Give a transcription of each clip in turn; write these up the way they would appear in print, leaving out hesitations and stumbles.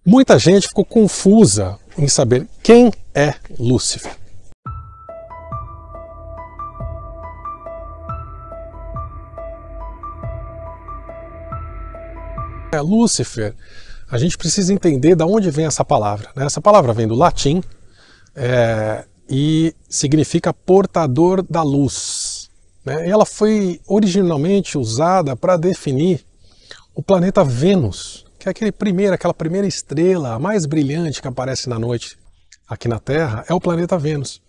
Muita gente ficou confusa em saber quem é Lúcifer. Lúcifer, a gente precisa entender de onde vem essa palavra, né? Essa palavra vem do latim e significa portador da luz, né? E ela foi originalmente usada para definir o planeta Vênus, que é aquela primeira estrela, a mais brilhante que aparece na noite aqui na Terra, é o planeta Vênus.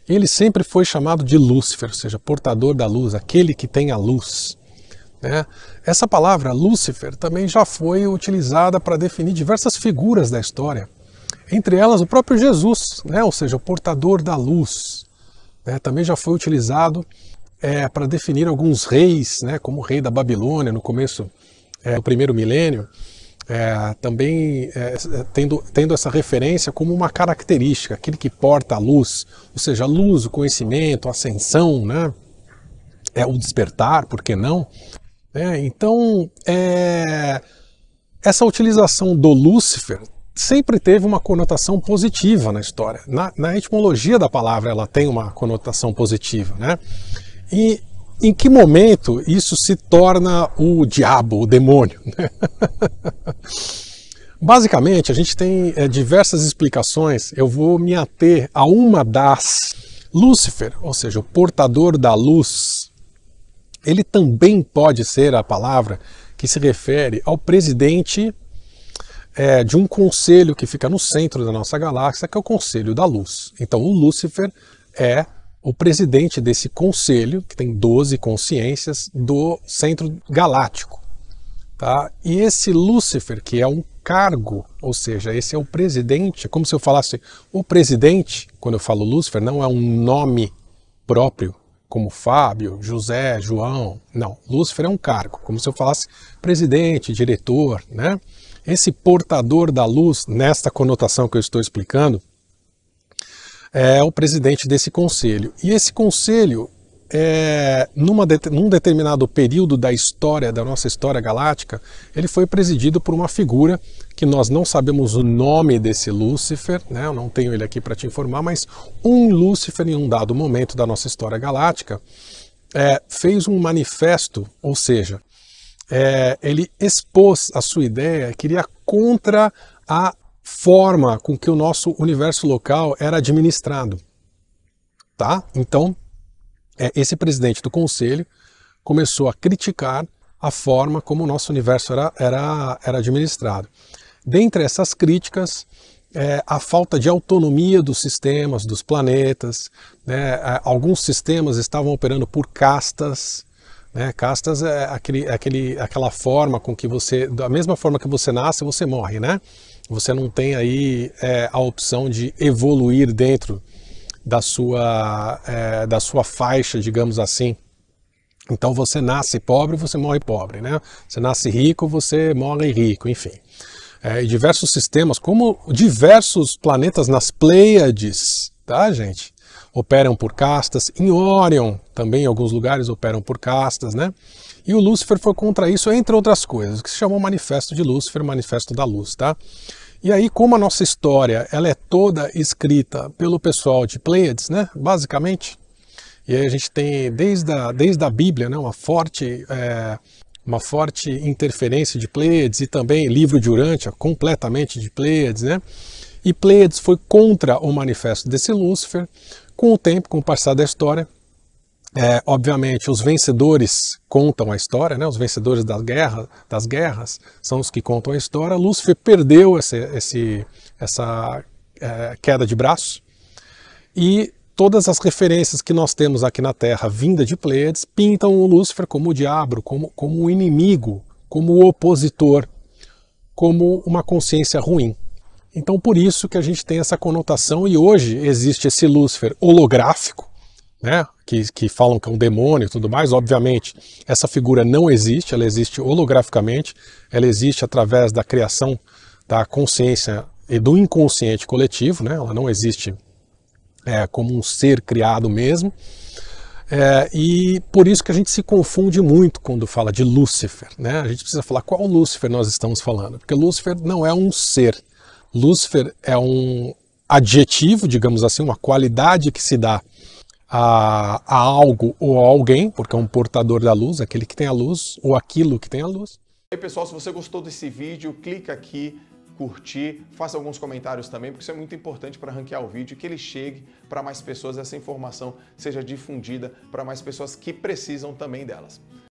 Ele sempre foi chamado de Lúcifer, ou seja, portador da luz, aquele que tem a luz, né? Essa palavra Lúcifer também já foi utilizada para definir diversas figuras da história, entre elas o próprio Jesus, né? Ou seja, o portador da luz, né? Também já foi utilizado para definir alguns reis, né? Como o rei da Babilônia no começo do primeiro milênio, também tendo essa referência como uma característica, aquele que porta a luz, ou seja, a luz, o conhecimento, a ascensão, né? O despertar, por que não? Então, essa utilização do Lúcifer sempre teve uma conotação positiva na história. Na etimologia da palavra ela tem uma conotação positiva, né? E em que momento isso se torna o diabo, o demônio? Basicamente, a gente tem diversas explicações, eu vou me ater a uma das. Lúcifer, ou seja, o portador da luz, ele também pode ser a palavra que se refere ao presidente de um conselho que fica no centro da nossa galáxia, que é o Conselho da Luz. Então o Lúcifer é o presidente desse conselho, que tem 12 consciências, do centro galáctico. Tá? E esse Lúcifer, que é um cargo, ou seja, esse é o presidente, como se eu falasse o presidente, quando eu falo Lúcifer, não é um nome próprio, como Fábio, José, João, não, Lúcifer é um cargo, como se eu falasse presidente, diretor, né? Esse portador da luz, nesta conotação que eu estou explicando, é o presidente desse conselho. E esse conselho, num determinado período da história, da nossa história galáctica, ele foi presidido por uma figura que nós não sabemos o nome desse Lúcifer, né? Eu não tenho ele aqui para te informar, mas um Lúcifer em um dado momento da nossa história galáctica fez um manifesto, ou seja, ele expôs a sua ideia, queria contra a forma com que o nosso universo local era administrado. Tá? Então, esse presidente do conselho começou a criticar a forma como o nosso universo era administrado. Dentre essas críticas, a falta de autonomia dos sistemas, dos planetas, né? Alguns sistemas estavam operando por castas, né? Castas é aquela forma com que você, da mesma forma que você nasce, você morre, né? Você não tem aí a opção de evoluir dentro da sua faixa, digamos assim. Então você nasce pobre, você morre pobre, né? Você nasce rico, você morre rico, enfim. E diversos sistemas, como diversos planetas nas Pleiades, tá, gente? Operam por castas. Em Órion, também em alguns lugares operam por castas, né? E o Lúcifer foi contra isso, entre outras coisas, que se chamou Manifesto de Lúcifer, Manifesto da Luz, tá? E aí, como a nossa história ela é toda escrita pelo pessoal de Pleiades, né? Basicamente, e aí a gente tem desde a Bíblia, né? Uma forte interferência de Pleiades, e também livro de Urântia, completamente de Pleiades, né? E Pleiades foi contra o manifesto desse Lúcifer. Com o tempo, com o passar da história, obviamente os vencedores contam a história, né? Os vencedores das guerras são os que contam a história. Lúcifer perdeu essa queda de braço, e todas as referências que nós temos aqui na Terra, vinda de Pleiades, pintam o Lúcifer como o diabo, como o inimigo, como o opositor, como uma consciência ruim. Então por isso que a gente tem essa conotação, e hoje existe esse Lúcifer holográfico, né, que falam que é um demônio e tudo mais. Obviamente essa figura não existe, ela existe holograficamente, ela existe através da criação da consciência e do inconsciente coletivo, né, ela não existe como um ser criado mesmo. E por isso que a gente se confunde muito quando fala de Lúcifer, né? A gente precisa falar qual Lúcifer nós estamos falando, porque Lúcifer não é um ser. Lúcifer é um adjetivo, digamos assim, uma qualidade que se dá a algo ou a alguém, porque é um portador da luz, aquele que tem a luz, ou aquilo que tem a luz. E aí, pessoal, se você gostou desse vídeo, clica aqui, curtir, faça alguns comentários também, porque isso é muito importante para ranquear o vídeo e que ele chegue para mais pessoas, essa informação seja difundida para mais pessoas que precisam também delas.